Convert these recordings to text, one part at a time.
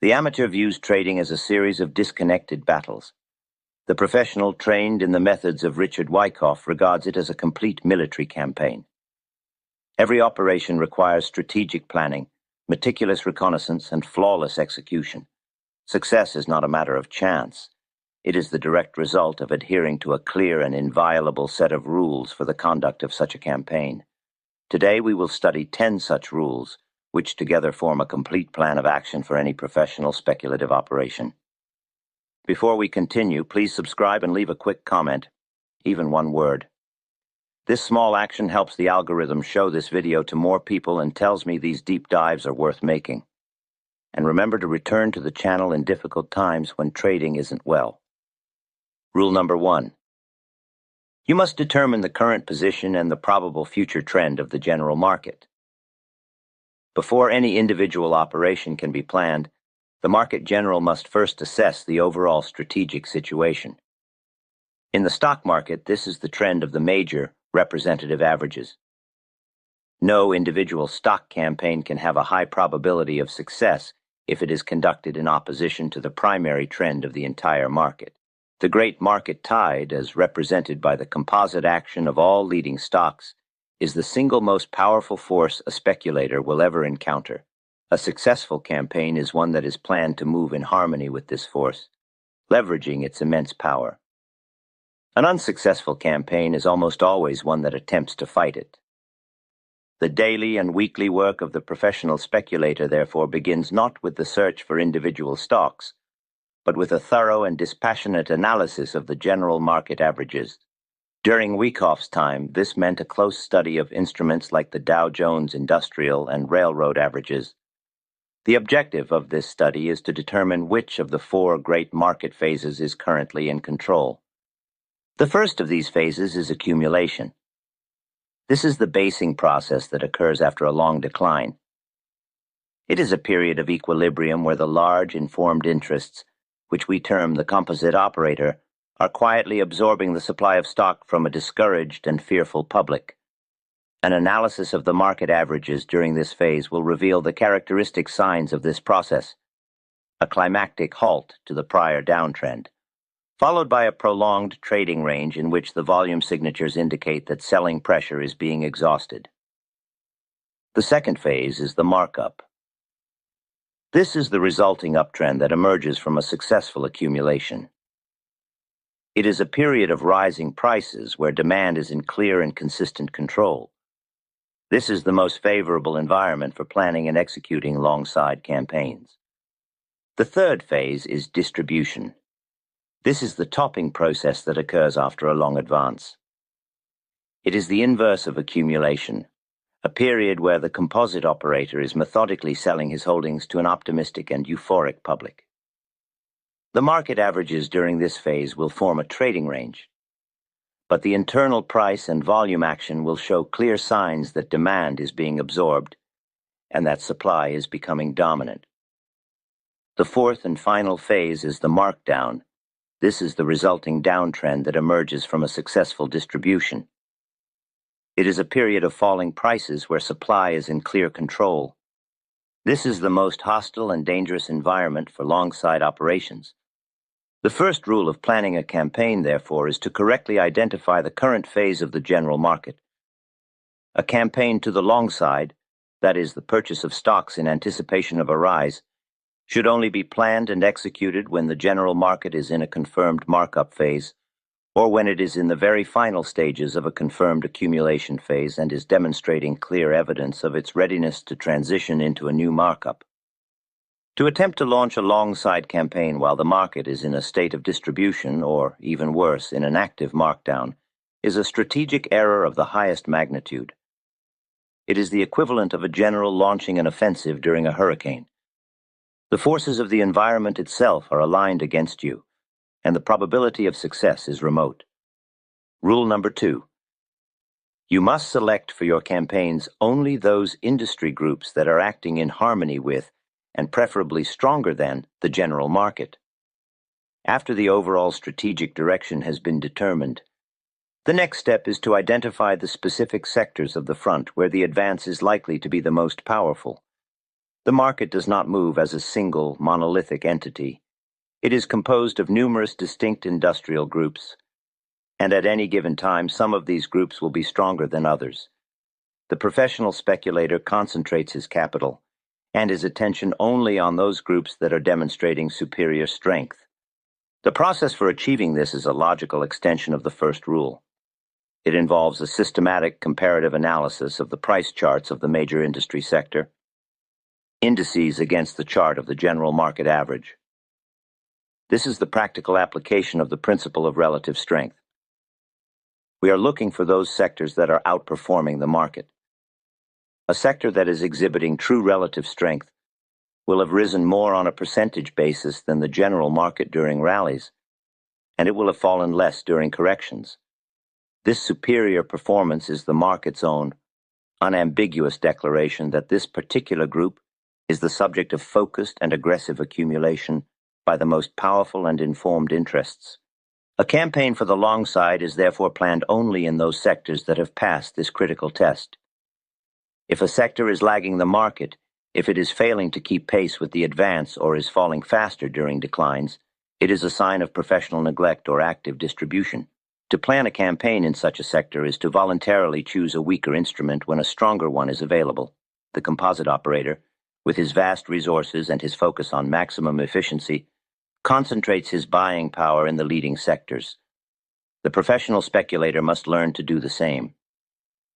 The amateur views trading as a series of disconnected battles. The professional, trained in the methods of Richard Wyckoff, regards it as a complete military campaign. Every operation requires strategic planning, meticulous reconnaissance, and flawless execution. Success is not a matter of chance. It is the direct result of adhering to a clear and inviolable set of rules for the conduct of such a campaign. Today we will study 10 such rules, which together form a complete plan of action for any professional speculative operation. Before we continue, please subscribe and leave a quick comment, even one word. This small action helps the algorithm show this video to more people and tells me these deep dives are worth making. And remember to return to the channel in difficult times when trading isn't well. Rule number 1. You must determine the current position and the probable future trend of the general market. Before any individual operation can be planned, the market general must first assess the overall strategic situation. In the stock market, this is the trend of the major representative averages. No individual stock campaign can have a high probability of success if it is conducted in opposition to the primary trend of the entire market. The great market tide, as represented by the composite action of all leading stocks, is the single most powerful force a speculator will ever encounter. A successful campaign is one that is planned to move in harmony with this force, leveraging its immense power. An unsuccessful campaign is almost always one that attempts to fight it. The daily and weekly work of the professional speculator, therefore, begins not with the search for individual stocks, but with a thorough and dispassionate analysis of the general market averages. During Wyckoff's time, this meant a close study of instruments like the Dow Jones Industrial and Railroad averages. The objective of this study is to determine which of the 4 great market phases is currently in control. The first of these phases is accumulation. This is the basing process that occurs after a long decline. It is a period of equilibrium where the large informed interests, which we term the composite operator, are quietly absorbing the supply of stock from a discouraged and fearful public. An analysis of the market averages during this phase will reveal the characteristic signs of this process: a climactic halt to the prior downtrend, followed by a prolonged trading range in which the volume signatures indicate that selling pressure is being exhausted. The second phase is the markup. This is the resulting uptrend that emerges from a successful accumulation. It is a period of rising prices where demand is in clear and consistent control. This is the most favorable environment for planning and executing long-side campaigns. The third phase is distribution. This is the topping process that occurs after a long advance. It is the inverse of accumulation, a period where the composite operator is methodically selling his holdings to an optimistic and euphoric public. The market averages during this phase will form a trading range, but the internal price and volume action will show clear signs that demand is being absorbed and that supply is becoming dominant. The fourth and final phase is the markdown. This is the resulting downtrend that emerges from a successful distribution. It is a period of falling prices where supply is in clear control. This is the most hostile and dangerous environment for long-side operations. The first rule of planning a campaign, therefore, is to correctly identify the current phase of the general market. A campaign to the long side, that is, the purchase of stocks in anticipation of a rise, should only be planned and executed when the general market is in a confirmed markup phase, or when it is in the very final stages of a confirmed accumulation phase and is demonstrating clear evidence of its readiness to transition into a new markup. To attempt to launch a long-side campaign while the market is in a state of distribution, or, even worse, in an active markdown, is a strategic error of the highest magnitude. It is the equivalent of a general launching an offensive during a hurricane. The forces of the environment itself are aligned against you, and the probability of success is remote. Rule number 2. You must select for your campaigns only those industry groups that are acting in harmony with, and preferably stronger than, the general market. After the overall strategic direction has been determined, the next step is to identify the specific sectors of the front where the advance is likely to be the most powerful. The market does not move as a single, monolithic entity. It is composed of numerous distinct industrial groups, and at any given time, some of these groups will be stronger than others. The professional speculator concentrates his capital and his attention only on those groups that are demonstrating superior strength. The process for achieving this is a logical extension of the first rule. It involves a systematic comparative analysis of the price charts of the major industry sector, indices against the chart of the general market average. This is the practical application of the principle of relative strength. We are looking for those sectors that are outperforming the market. A sector that is exhibiting true relative strength will have risen more on a percentage basis than the general market during rallies, and it will have fallen less during corrections. This superior performance is the market's own, unambiguous declaration that this particular group is the subject of focused and aggressive accumulation by the most powerful and informed interests. A campaign for the long side is therefore planned only in those sectors that have passed this critical test. If a sector is lagging the market, if it is failing to keep pace with the advance or is falling faster during declines, it is a sign of professional neglect or active distribution. To plan a campaign in such a sector is to voluntarily choose a weaker instrument when a stronger one is available. The composite operator, with his vast resources and his focus on maximum efficiency, concentrates his buying power in the leading sectors. The professional speculator must learn to do the same.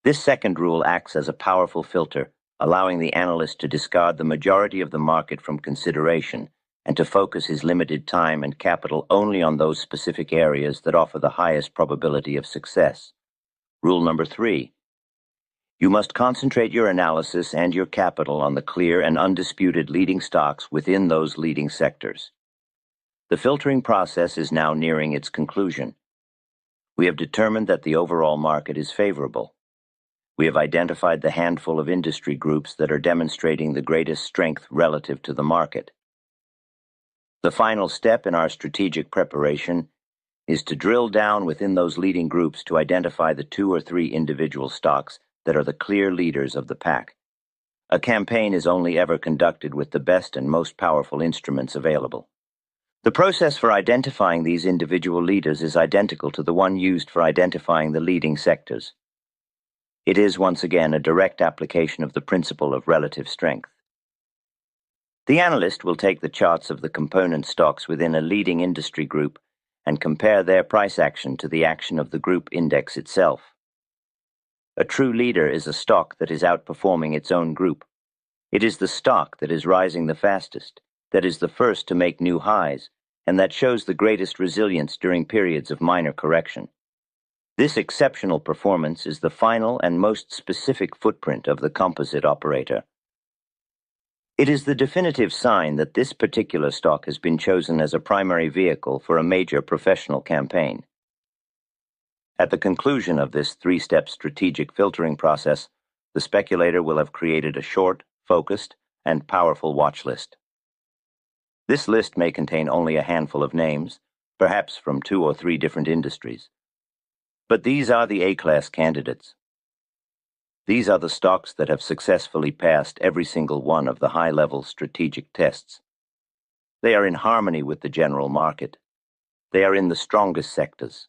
This second rule acts as a powerful filter, allowing the analyst to discard the majority of the market from consideration and to focus his limited time and capital only on those specific areas that offer the highest probability of success. Rule number 3. You must concentrate your analysis and your capital on the clear and undisputed leading stocks within those leading sectors. The filtering process is now nearing its conclusion. We have determined that the overall market is favorable. We have identified the handful of industry groups that are demonstrating the greatest strength relative to the market. The final step in our strategic preparation is to drill down within those leading groups to identify the 2 or 3 individual stocks that are the clear leaders of the pack. A campaign is only ever conducted with the best and most powerful instruments available. The process for identifying these individual leaders is identical to the one used for identifying the leading sectors. It is once again a direct application of the principle of relative strength. The analyst will take the charts of the component stocks within a leading industry group and compare their price action to the action of the group index itself. A true leader is a stock that is outperforming its own group. It is the stock that is rising the fastest, that is the first to make new highs, and that shows the greatest resilience during periods of minor correction. This exceptional performance is the final and most specific footprint of the composite operator. It is the definitive sign that this particular stock has been chosen as a primary vehicle for a major professional campaign. At the conclusion of this 3-step strategic filtering process, the speculator will have created a short, focused, and powerful watch list. This list may contain only a handful of names, perhaps from 2 or 3 different industries. But these are the A-class candidates. These are the stocks that have successfully passed every single one of the high-level strategic tests. They are in harmony with the general market. They are in the strongest sectors,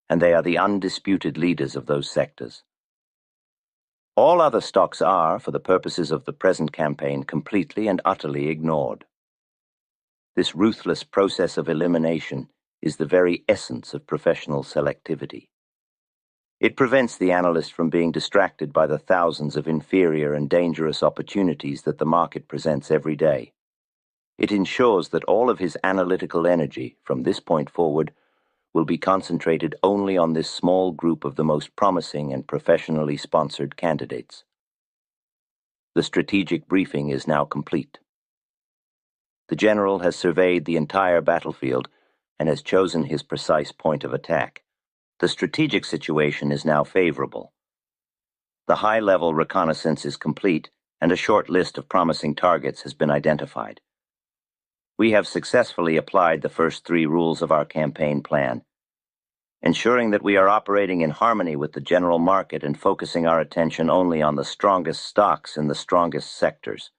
and they are the undisputed leaders of those sectors. All other stocks are, for the purposes of the present campaign, completely and utterly ignored. This ruthless process of elimination is the very essence of professional selectivity. It prevents the analyst from being distracted by the thousands of inferior and dangerous opportunities that the market presents every day. It ensures that all of his analytical energy, from this point forward, will be concentrated only on this small group of the most promising and professionally sponsored candidates. The strategic briefing is now complete. The general has surveyed the entire battlefield and has chosen his precise point of attack. The strategic situation is now favorable. The high-level reconnaissance is complete, and a short list of promising targets has been identified. We have successfully applied the first 3 rules of our campaign plan, ensuring that we are operating in harmony with the general market and focusing our attention only on the strongest stocks in the strongest sectors.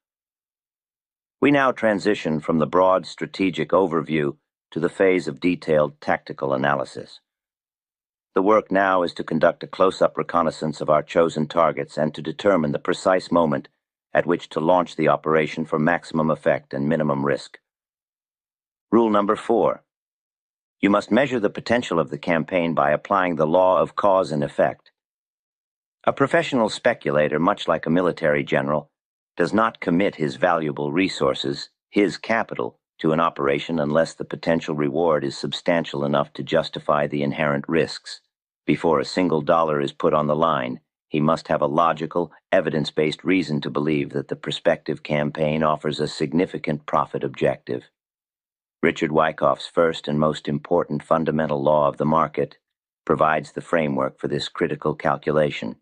We now transition from the broad strategic overview to the phase of detailed tactical analysis. The work now is to conduct a close-up reconnaissance of our chosen targets and to determine the precise moment at which to launch the operation for maximum effect and minimum risk. Rule number 4. You must measure the potential of the campaign by applying the law of cause and effect. A professional speculator, much like a military general, does not commit his valuable resources, his capital, to an operation unless the potential reward is substantial enough to justify the inherent risks. Before a single dollar is put on the line, he must have a logical, evidence-based reason to believe that the prospective campaign offers a significant profit objective. Richard Wyckoff's first and most important fundamental law of the market provides the framework for this critical calculation.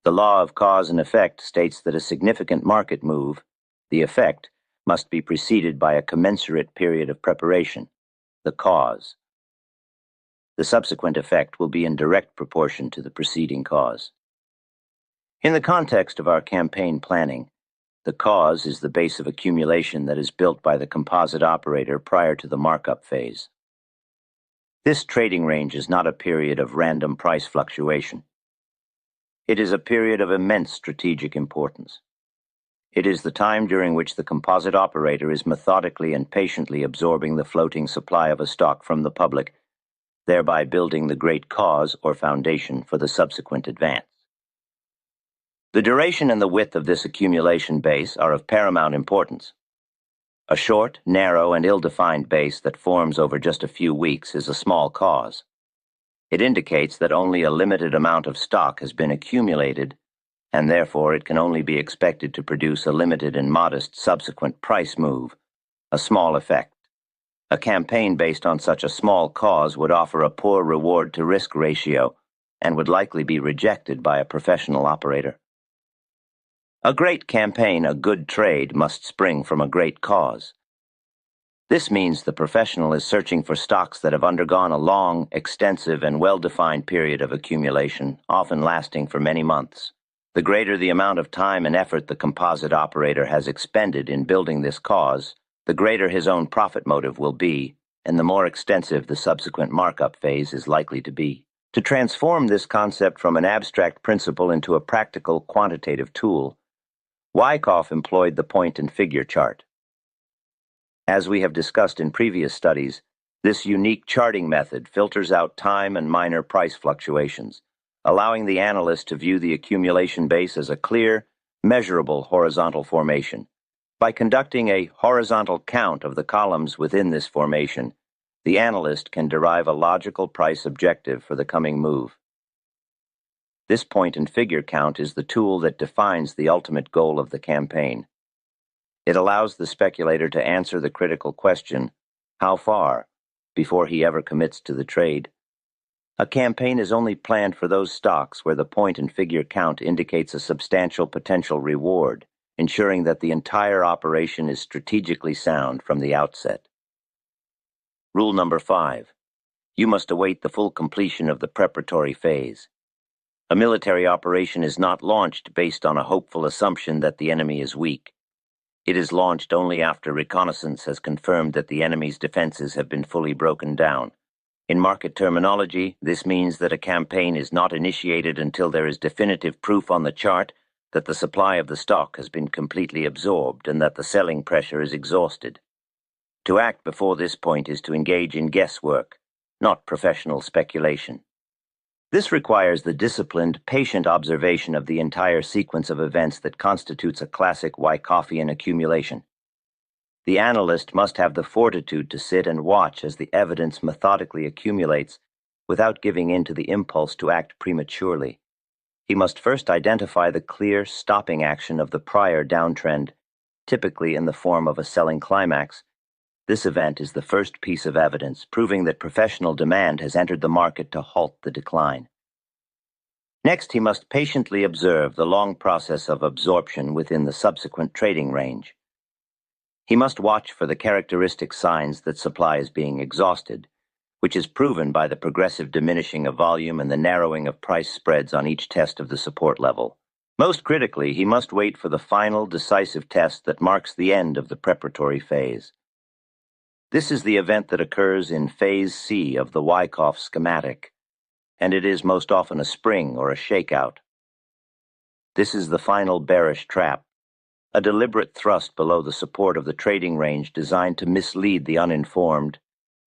The law of cause and effect states that a significant market move, the effect, must be preceded by a commensurate period of preparation, the cause. The subsequent effect will be in direct proportion to the preceding cause. In the context of our campaign planning, the cause is the base of accumulation that is built by the composite operator prior to the markup phase. This trading range is not a period of random price fluctuation. It is a period of immense strategic importance. It is the time during which the composite operator is methodically and patiently absorbing the floating supply of a stock from the public, thereby building the great cause or foundation for the subsequent advance. The duration and the width of this accumulation base are of paramount importance. A short, narrow, and ill-defined base that forms over just a few weeks is a small cause. It indicates that only a limited amount of stock has been accumulated, and therefore it can only be expected to produce a limited and modest subsequent price move, a small effect. A campaign based on such a small cause would offer a poor reward-to-risk ratio and would likely be rejected by a professional operator. A great campaign, a good trade, must spring from a great cause. This means the professional is searching for stocks that have undergone a long, extensive, and well-defined period of accumulation, often lasting for many months. The greater the amount of time and effort the composite operator has expended in building this cause, the greater his own profit motive will be, and the more extensive the subsequent markup phase is likely to be. To transform this concept from an abstract principle into a practical quantitative tool, Wyckoff employed the point and figure chart. As we have discussed in previous studies, this unique charting method filters out time and minor price fluctuations, allowing the analyst to view the accumulation base as a clear, measurable horizontal formation. By conducting a horizontal count of the columns within this formation, the analyst can derive a logical price objective for the coming move. This point and figure count is the tool that defines the ultimate goal of the campaign. It allows the speculator to answer the critical question, how far, before he ever commits to the trade. A campaign is only planned for those stocks where the point and figure count indicates a substantial potential reward, ensuring that the entire operation is strategically sound from the outset. Rule number 5. You must await the full completion of the preparatory phase. A military operation is not launched based on a hopeful assumption that the enemy is weak. It is launched only after reconnaissance has confirmed that the enemy's defenses have been fully broken down. In market terminology, this means that a campaign is not initiated until there is definitive proof on the chart that the supply of the stock has been completely absorbed and that the selling pressure is exhausted. To act before this point is to engage in guesswork, not professional speculation. This requires the disciplined, patient observation of the entire sequence of events that constitutes a classic Wyckoffian accumulation. The analyst must have the fortitude to sit and watch as the evidence methodically accumulates without giving in to the impulse to act prematurely. He must first identify the clear, stopping action of the prior downtrend, typically in the form of a selling climax. This event is the first piece of evidence, proving that professional demand has entered the market to halt the decline. Next, he must patiently observe the long process of absorption within the subsequent trading range. He must watch for the characteristic signs that supply is being exhausted, which is proven by the progressive diminishing of volume and the narrowing of price spreads on each test of the support level. Most critically, he must wait for the final decisive test that marks the end of the preparatory phase. This is the event that occurs in Phase C of the Wyckoff schematic, and it is most often a spring or a shakeout. This is the final bearish trap, a deliberate thrust below the support of the trading range designed to mislead the uninformed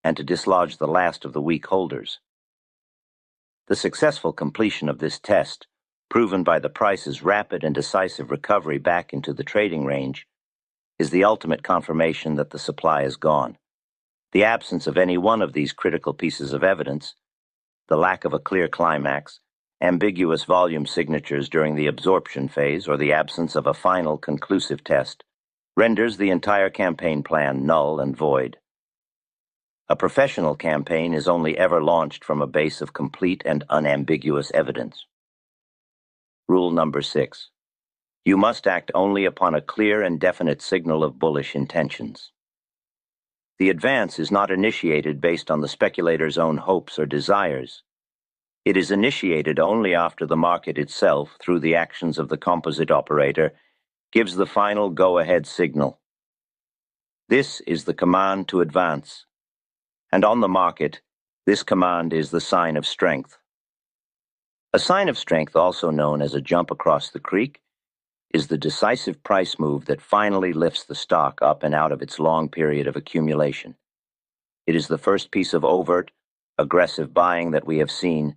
and to dislodge the last of the weak holders. The successful completion of this test, proven by the price's rapid and decisive recovery back into the trading range, is the ultimate confirmation that the supply is gone. The absence of any one of these critical pieces of evidence, the lack of a clear climax, ambiguous volume signatures during the absorption phase, or the absence of a final conclusive test, renders the entire campaign plan null and void. A professional campaign is only ever launched from a base of complete and unambiguous evidence. Rule number 6. You must act only upon a clear and definite signal of bullish intentions. The advance is not initiated based on the speculator's own hopes or desires. It is initiated only after the market itself, through the actions of the composite operator, gives the final go-ahead signal. This is the command to advance. And on the market, this command is the sign of strength. A sign of strength, also known as a jump across the creek, is the decisive price move that finally lifts the stock up and out of its long period of accumulation. It is the first piece of overt, aggressive buying that we have seen,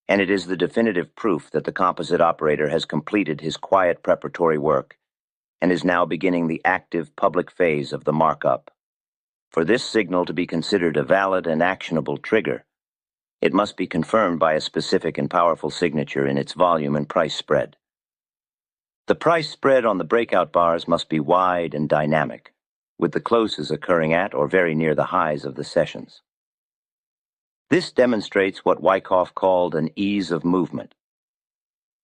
and it is the definitive proof that the composite operator has completed his quiet preparatory work and is now beginning the active public phase of the markup. For this signal to be considered a valid and actionable trigger, it must be confirmed by a specific and powerful signature in its volume and price spread. The price spread on the breakout bars must be wide and dynamic, with the closes occurring at or very near the highs of the sessions. This demonstrates what Wyckoff called an ease of movement.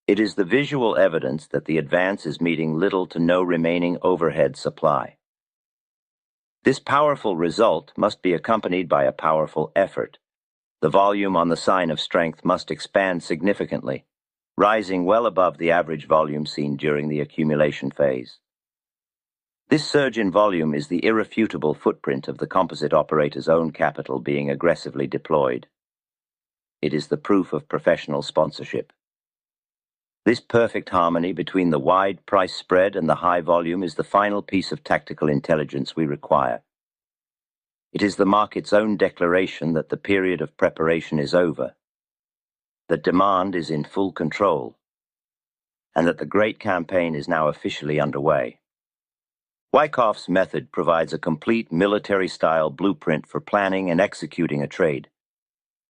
It is the visual evidence that the advance is meeting little to no remaining overhead supply. This powerful result must be accompanied by a powerful effort. The volume on the sign of strength must expand significantly, rising well above the average volume seen during the accumulation phase. This surge in volume is the irrefutable footprint of the composite operator's own capital being aggressively deployed. It is the proof of professional sponsorship. This perfect harmony between the wide price spread and the high volume is the final piece of tactical intelligence we require. It is the market's own declaration that the period of preparation is over, that demand is in full control, and that the great campaign is now officially underway. Wyckoff's method provides a complete military-style blueprint for planning and executing a trade.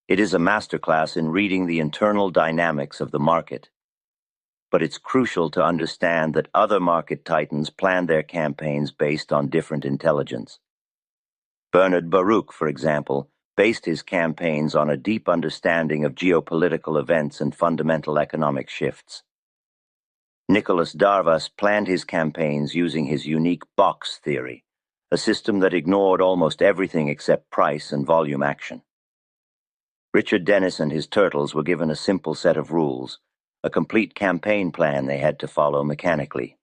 It is a masterclass in reading the internal dynamics of the market. But it's crucial to understand that other market titans plan their campaigns based on different intelligence. Bernard Baruch, for example, based his campaigns on a deep understanding of geopolitical events and fundamental economic shifts. Nicholas Darvas planned his campaigns using his unique box theory, a system that ignored almost everything except price and volume action. Richard Dennis and his turtles were given a simple set of rules, a complete campaign plan they had to follow mechanically.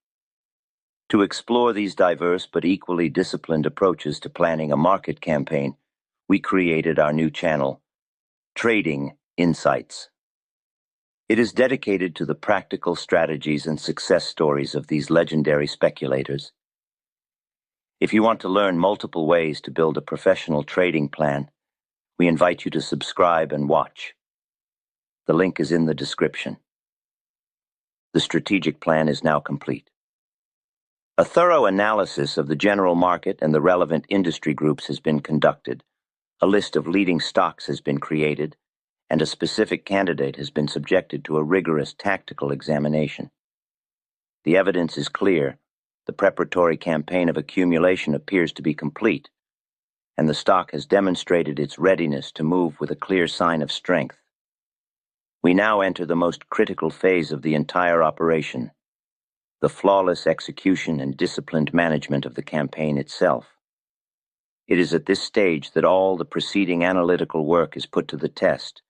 To explore these diverse but equally disciplined approaches to planning a market campaign, we created our new channel, Trading Insights. It is dedicated to the practical strategies and success stories of these legendary speculators. If you want to learn multiple ways to build a professional trading plan, we invite you to subscribe and watch. The link is in the description. The strategic plan is now complete. A thorough analysis of the general market and the relevant industry groups has been conducted. A list of leading stocks has been created, and a specific candidate has been subjected to a rigorous tactical examination. The evidence is clear. The preparatory campaign of accumulation appears to be complete, and the stock has demonstrated its readiness to move with a clear sign of strength. We now enter the most critical phase of the entire operation, the flawless execution and disciplined management of the campaign itself. It is at this stage that all the preceding analytical work is put to the test,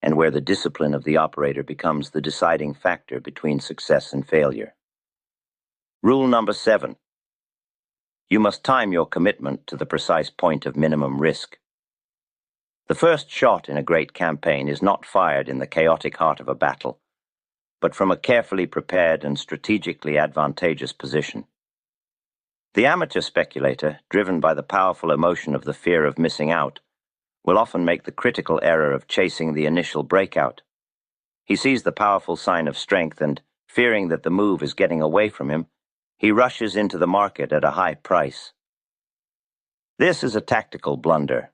and where the discipline of the operator becomes the deciding factor between success and failure. Rule number 7. You must time your commitment to the precise point of minimum risk. The first shot in a great campaign is not fired in the chaotic heart of a battle, but from a carefully prepared and strategically advantageous position. The amateur speculator, driven by the powerful emotion of the fear of missing out, will often make the critical error of chasing the initial breakout. He sees the powerful sign of strength and, fearing that the move is getting away from him, he rushes into the market at a high price. This is a tactical blunder.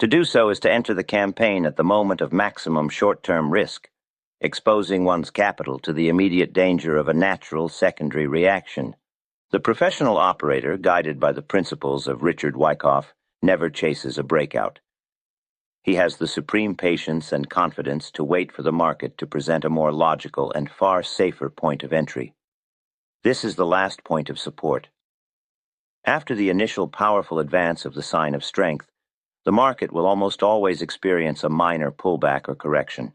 To do so is to enter the campaign at the moment of maximum short-term risk, exposing one's capital to the immediate danger of a natural secondary reaction. The professional operator, guided by the principles of Richard Wyckoff, never chases a breakout. He has the supreme patience and confidence to wait for the market to present a more logical and far safer point of entry. This is the last point of support. After the initial powerful advance of the sign of strength, the market will almost always experience a minor pullback or correction.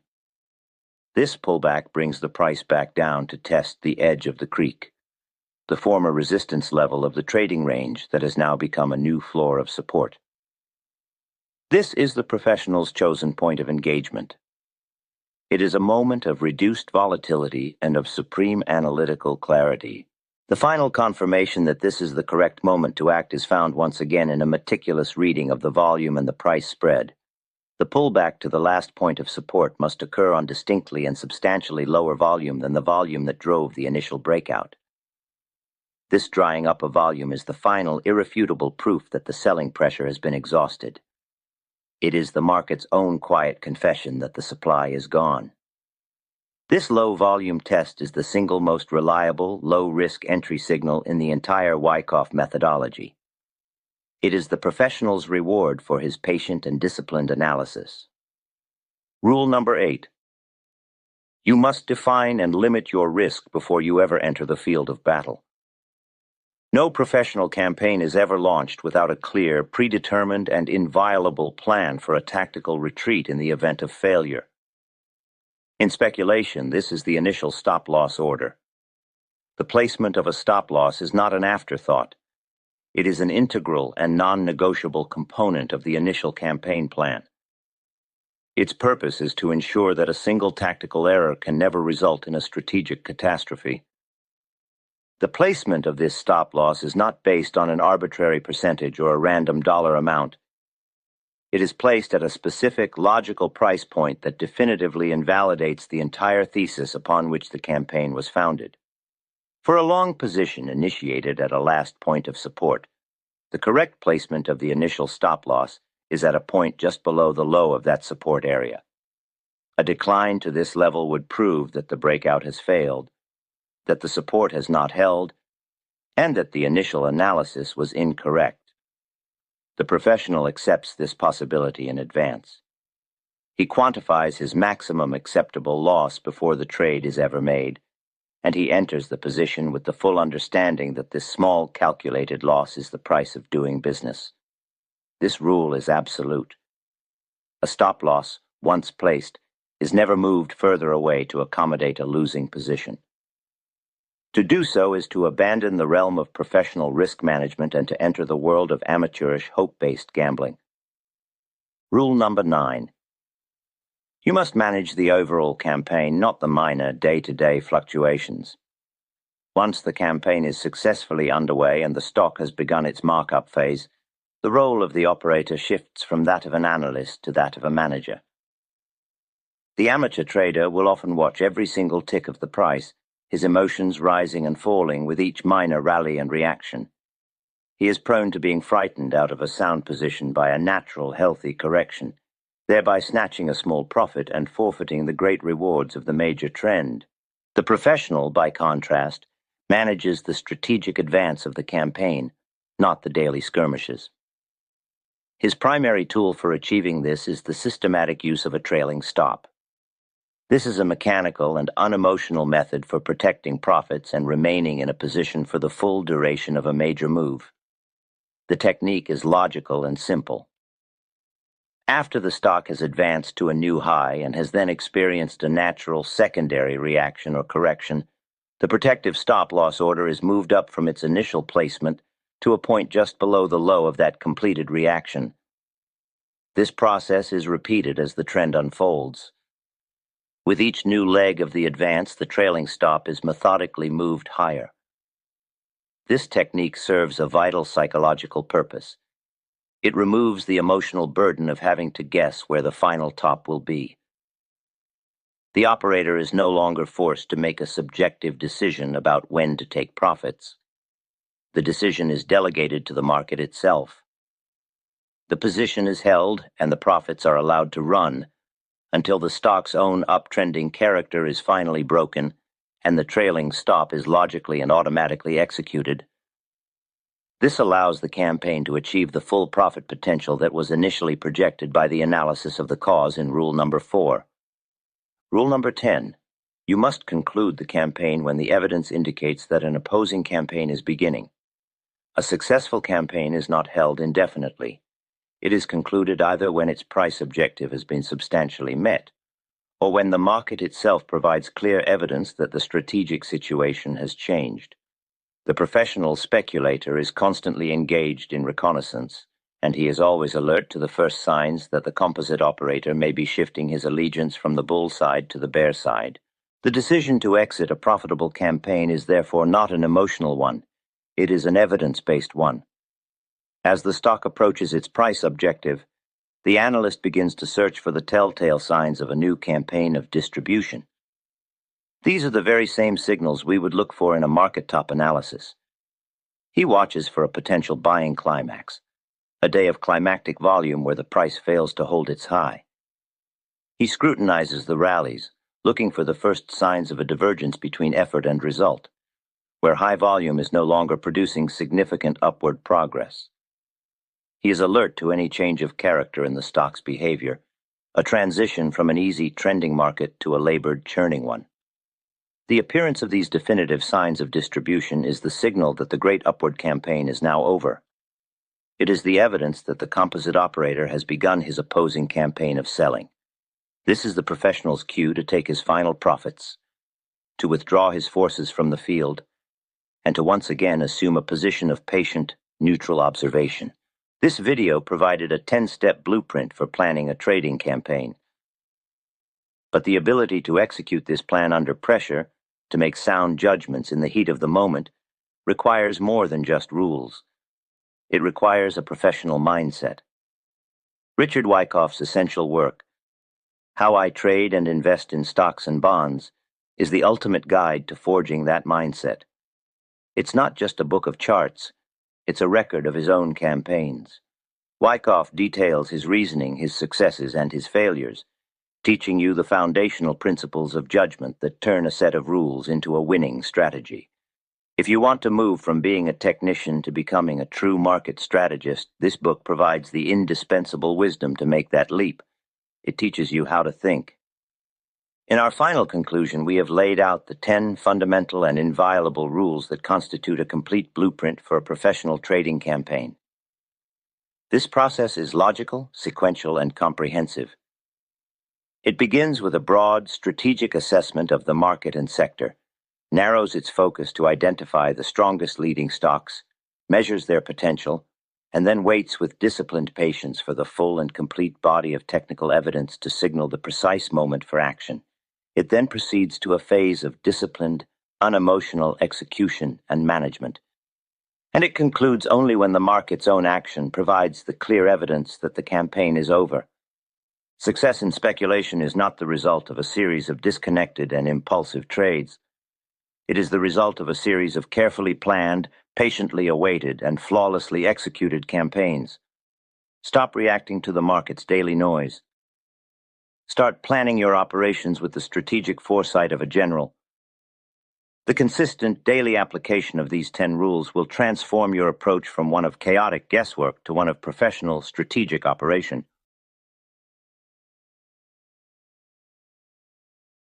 This pullback brings the price back down to test the edge of the creek, the former resistance level of the trading range that has now become a new floor of support. This is the professional's chosen point of engagement. It is a moment of reduced volatility and of supreme analytical clarity. The final confirmation that this is the correct moment to act is found once again in a meticulous reading of the volume and the price spread. The pullback to the last point of support must occur on distinctly and substantially lower volume than the volume that drove the initial breakout. This drying up of volume is the final, irrefutable proof that the selling pressure has been exhausted. It is the market's own quiet confession that the supply is gone. This low-volume test is the single most reliable, low-risk entry signal in the entire Wyckoff methodology. It is the professional's reward for his patient and disciplined analysis. Rule number 8. You must define and limit your risk before you ever enter the field of battle. No professional campaign is ever launched without a clear, predetermined, and inviolable plan for a tactical retreat in the event of failure. In speculation, this is the initial stop-loss order. The placement of a stop-loss is not an afterthought. It is an integral and non-negotiable component of the initial campaign plan. Its purpose is to ensure that a single tactical error can never result in a strategic catastrophe. The placement of this stop-loss is not based on an arbitrary percentage or a random dollar amount. It is placed at a specific, logical price point that definitively invalidates the entire thesis upon which the campaign was founded. For a long position initiated at a last point of support, the correct placement of the initial stop-loss is at a point just below the low of that support area. A decline to this level would prove that the breakout has failed, that the support has not held, and that the initial analysis was incorrect. The professional accepts this possibility in advance. He quantifies his maximum acceptable loss before the trade is ever made, and he enters the position with the full understanding that this small calculated loss is the price of doing business. This rule is absolute. A stop-loss, once placed, is never moved further away to accommodate a losing position. To do so is to abandon the realm of professional risk management and to enter the world of amateurish, hope-based gambling. Rule number 9. You must manage the overall campaign, not the minor, day-to-day fluctuations. Once the campaign is successfully underway and the stock has begun its markup phase, the role of the operator shifts from that of an analyst to that of a manager. The amateur trader will often watch every single tick of the price, his emotions rising and falling with each minor rally and reaction. He is prone to being frightened out of a sound position by a natural, healthy correction, thereby snatching a small profit and forfeiting the great rewards of the major trend. The professional, by contrast, manages the strategic advance of the campaign, not the daily skirmishes. His primary tool for achieving this is the systematic use of a trailing stop. This is a mechanical and unemotional method for protecting profits and remaining in a position for the full duration of a major move. The technique is logical and simple. After the stock has advanced to a new high and has then experienced a natural secondary reaction or correction, the protective stop-loss order is moved up from its initial placement to a point just below the low of that completed reaction. This process is repeated as the trend unfolds. With each new leg of the advance, the trailing stop is methodically moved higher. This technique serves a vital psychological purpose. It removes the emotional burden of having to guess where the final top will be. The operator is no longer forced to make a subjective decision about when to take profits. The decision is delegated to the market itself. The position is held and the profits are allowed to run until the stock's own uptrending character is finally broken and the trailing stop is logically and automatically executed. This allows the campaign to achieve the full profit potential that was initially projected by the analysis of the cause in Rule number 4. Rule number 10. You must conclude the campaign when the evidence indicates that an opposing campaign is beginning. A successful campaign is not held indefinitely. It is concluded either when its price objective has been substantially met, or when the market itself provides clear evidence that the strategic situation has changed. The professional speculator is constantly engaged in reconnaissance, and he is always alert to the first signs that the composite operator may be shifting his allegiance from the bull side to the bear side. The decision to exit a profitable campaign is therefore not an emotional one. It is an evidence-based one. As the stock approaches its price objective, the analyst begins to search for the telltale signs of a new campaign of distribution. These are the very same signals we would look for in a market top analysis. He watches for a potential buying climax, a day of climactic volume where the price fails to hold its high. He scrutinizes the rallies, looking for the first signs of a divergence between effort and result, where high volume is no longer producing significant upward progress. He is alert to any change of character in the stock's behavior, a transition from an easy trending market to a labored churning one. The appearance of these definitive signs of distribution is the signal that the great upward campaign is now over. It is the evidence that the composite operator has begun his opposing campaign of selling. This is the professional's cue to take his final profits, to withdraw his forces from the field, and to once again assume a position of patient, neutral observation. This video provided a 10-step blueprint for planning a trading campaign. But the ability to execute this plan under pressure, to make sound judgments in the heat of the moment, requires more than just rules. It requires a professional mindset. Richard Wyckoff's essential work, How I Trade and Invest in Stocks and Bonds, is the ultimate guide to forging that mindset. It's not just a book of charts, it's a record of his own campaigns. Wyckoff details his reasoning, his successes, and his failures, teaching you the foundational principles of judgment that turn a set of rules into a winning strategy. If you want to move from being a technician to becoming a true market strategist, this book provides the indispensable wisdom to make that leap. It teaches you how to think. In our final conclusion, we have laid out the 10 fundamental and inviolable rules that constitute a complete blueprint for a professional trading campaign. This process is logical, sequential, and comprehensive. It begins with a broad, strategic assessment of the market and sector, narrows its focus to identify the strongest leading stocks, measures their potential, and then waits with disciplined patience for the full and complete body of technical evidence to signal the precise moment for action. It then proceeds to a phase of disciplined, unemotional execution and management. And it concludes only when the market's own action provides the clear evidence that the campaign is over. Success in speculation is not the result of a series of disconnected and impulsive trades. It is the result of a series of carefully planned, patiently awaited, and flawlessly executed campaigns. Stop reacting to the market's daily noise. Start planning your operations with the strategic foresight of a general. The consistent daily application of these 10 rules will transform your approach from one of chaotic guesswork to one of professional, strategic operation.